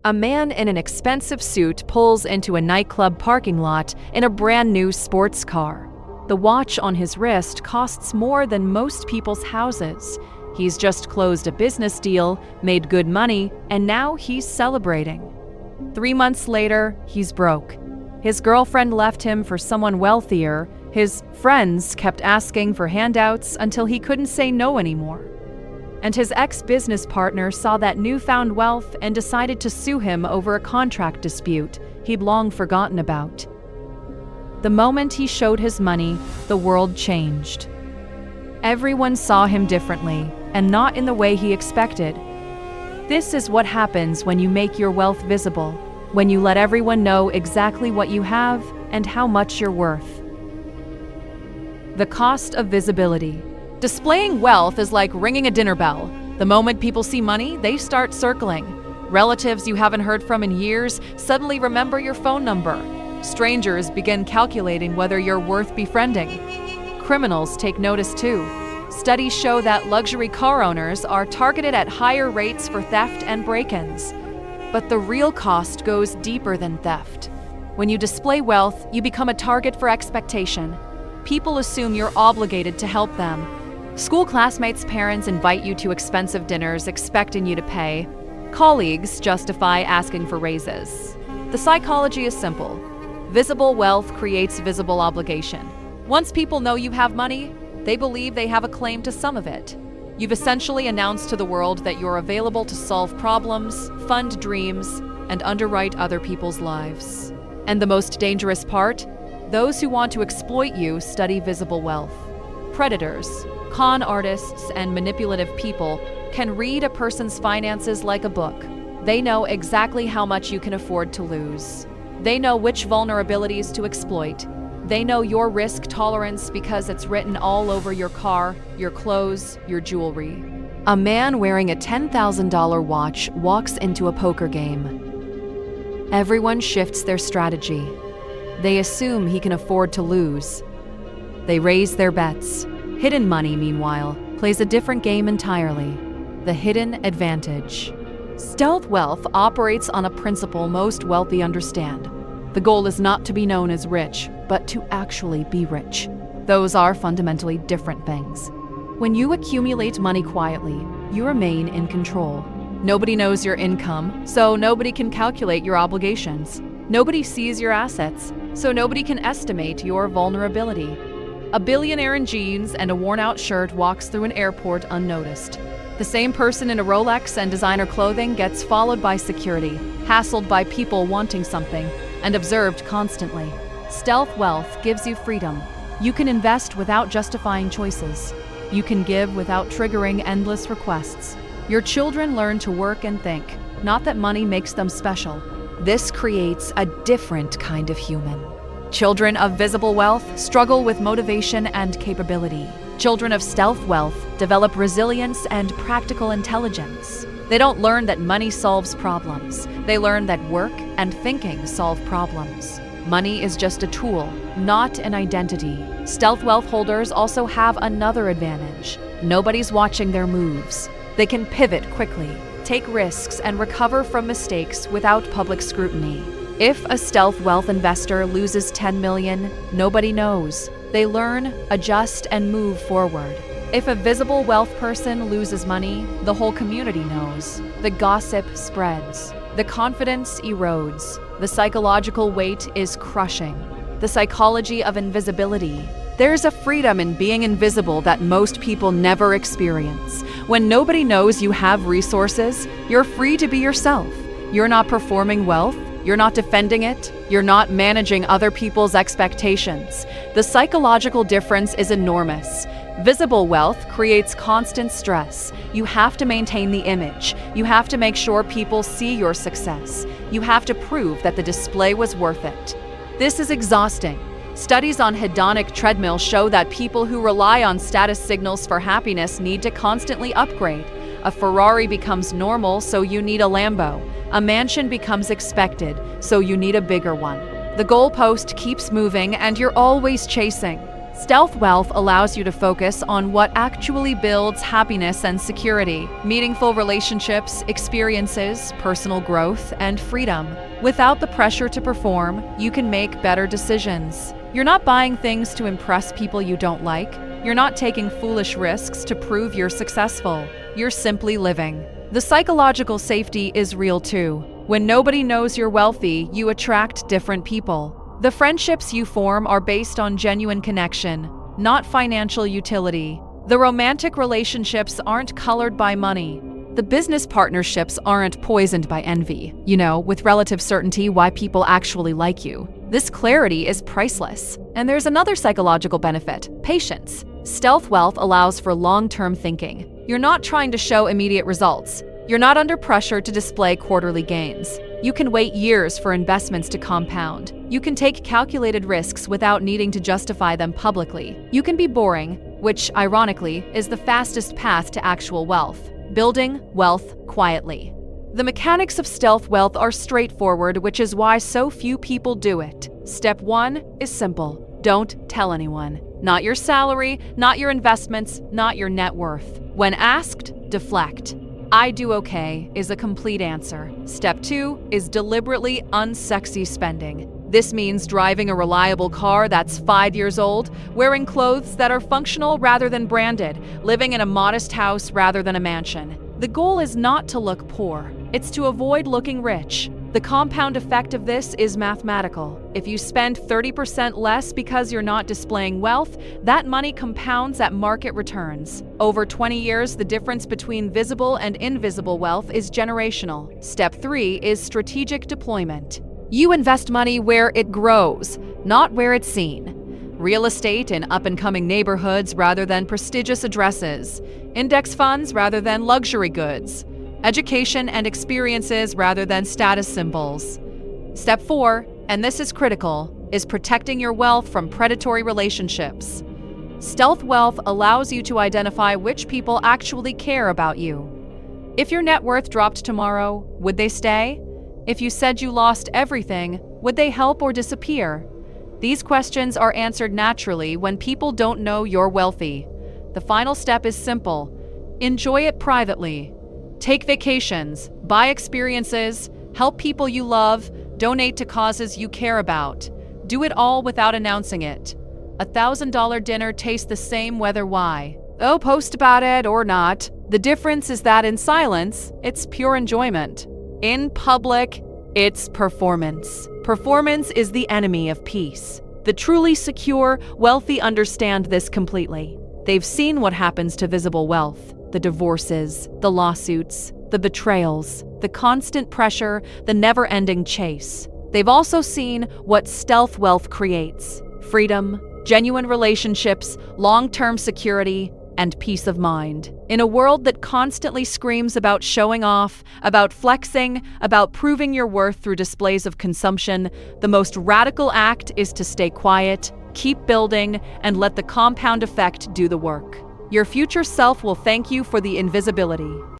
A man in an expensive suit pulls into a nightclub parking lot in a brand new sports car. The watch on his wrist costs more than most people's houses. He's just closed a business deal, made good money, and now he's celebrating. 3 months later, he's broke. His girlfriend left him for someone wealthier. His friends kept asking for handouts until he couldn't say no anymore. And his ex-business partner saw that newfound wealth and decided to sue him over a contract dispute he'd long forgotten about. The moment he showed his money, the world changed. Everyone saw him differently, and not in the way he expected. This is what happens when you make your wealth visible, when you let everyone know exactly what you have and how much you're worth. The cost of visibility. Displaying wealth is like ringing a dinner bell. The moment people see money, they start circling. Relatives you haven't heard from in years suddenly remember your phone number. Strangers begin calculating whether you're worth befriending. Criminals take notice too. Studies show that luxury car owners are targeted at higher rates for theft and break-ins. But the real cost goes deeper than theft. When you display wealth, you become a target for expectation. People assume you're obligated to help them. School classmates' parents invite you to expensive dinners expecting you to pay. Colleagues justify asking for raises. The psychology is simple. Visible wealth creates visible obligation. Once people know you have money, they believe they have a claim to some of it. You've essentially announced to the world that you're available to solve problems, fund dreams, and underwrite other people's lives. And the most dangerous part? Those who want to exploit you study visible wealth. Predators, con artists, and manipulative people can read a person's finances like a book. They know exactly how much you can afford to lose. They know which vulnerabilities to exploit. They know your risk tolerance because it's written all over your car, your clothes, your jewelry. A man wearing a $10,000 watch walks into a poker game. Everyone shifts their strategy. They assume he can afford to lose. They raise their bets. Hidden money, meanwhile, plays a different game entirely. The hidden advantage. Stealth wealth operates on a principle most wealthy understand. The goal is not to be known as rich, but to actually be rich. Those are fundamentally different things. When you accumulate money quietly, you remain in control. Nobody knows your income, so nobody can calculate your obligations. Nobody sees your assets, so nobody can estimate your vulnerability. A billionaire in jeans and a worn-out shirt walks through an airport unnoticed. The same person in a Rolex and designer clothing gets followed by security, hassled by people wanting something, and observed constantly. Stealth wealth gives you freedom. You can invest without justifying choices. You can give without triggering endless requests. Your children learn to work and think, not that money makes them special. This creates a different kind of human. Children of visible wealth struggle with motivation and capability. Children of stealth wealth develop resilience and practical intelligence. They don't learn that money solves problems. They learn that work and thinking solve problems. Money is just a tool, not an identity. Stealth wealth holders also have another advantage. Nobody's watching their moves. They can pivot quickly, take risks, and recover from mistakes without public scrutiny. If a stealth wealth investor loses $10 million, nobody knows. They learn, adjust, and move forward. If a visible wealth person loses money, the whole community knows. The gossip spreads. The confidence erodes. The psychological weight is crushing. The psychology of invisibility. There's a freedom in being invisible that most people never experience. When nobody knows you have resources, you're free to be yourself. You're not performing wealth. You're not defending it. You're not managing other people's expectations. The psychological difference is enormous. Visible wealth creates constant stress. You have to maintain the image. You have to make sure people see your success. You have to prove that the display was worth it. This is exhausting. Studies on hedonic treadmill show that people who rely on status signals for happiness need to constantly upgrade. A Ferrari becomes normal, so you need a Lambo. A mansion becomes expected, so you need a bigger one. The goalpost keeps moving and you're always chasing. Stealth wealth allows you to focus on what actually builds happiness and security, meaningful relationships, experiences, personal growth, and freedom. Without the pressure to perform, you can make better decisions. You're not buying things to impress people you don't like. You're not taking foolish risks to prove you're successful. You're simply living. The psychological safety is real too. When nobody knows you're wealthy, you attract different people. The friendships you form are based on genuine connection, not financial utility. The romantic relationships aren't colored by money. The business partnerships aren't poisoned by envy. You know, with relative certainty why people actually like you. This clarity is priceless. And there's another psychological benefit: patience. Stealth wealth allows for long-term thinking. You're not trying to show immediate results. You're not under pressure to display quarterly gains. You can wait years for investments to compound. You can take calculated risks without needing to justify them publicly. You can be boring, which, ironically, is the fastest path to actual wealth. Building wealth quietly. The mechanics of stealth wealth are straightforward, which is why so few people do it. Step 1 is simple. Don't tell anyone. Not your salary, not your investments, not your net worth. When asked, deflect. "I do okay" is a complete answer. Step 2 is deliberately unsexy spending. This means driving a reliable car that's 5 years old, wearing clothes that are functional rather than branded, living in a modest house rather than a mansion. The goal is not to look poor. It's to avoid looking rich. The compound effect of this is mathematical. If you spend 30% less because you're not displaying wealth, that money compounds at market returns. Over 20 years, the difference between visible and invisible wealth is generational. Step 3 is strategic deployment. You invest money where it grows, not where it's seen. Real estate in up-and-coming neighborhoods rather than prestigious addresses. Index funds rather than luxury goods. Education and experiences rather than status symbols. Step 4, and this is critical, is protecting your wealth from predatory relationships. Stealth wealth allows you to identify which people actually care about you. If your net worth dropped tomorrow, would they stay? If you said you lost everything, would they help or disappear? These questions are answered naturally when people don't know you're wealthy. The final step is simple. Enjoy it privately. Take vacations, buy experiences, help people you love, donate to causes you care about. Do it all without announcing it. A $1,000 dinner tastes the same whether why. Oh, post about it or not. The difference is that in silence, it's pure enjoyment. In public, it's performance. Performance is the enemy of peace. The truly secure, wealthy understand this completely. They've seen what happens to visible wealth. The divorces, the lawsuits, the betrayals, the constant pressure, the never-ending chase. They've also seen what stealth wealth creates: freedom, genuine relationships, long-term security, and peace of mind. In a world that constantly screams about showing off, about flexing, about proving your worth through displays of consumption, the most radical act is to stay quiet, keep building, and let the compound effect do the work. Your future self will thank you for the invisibility.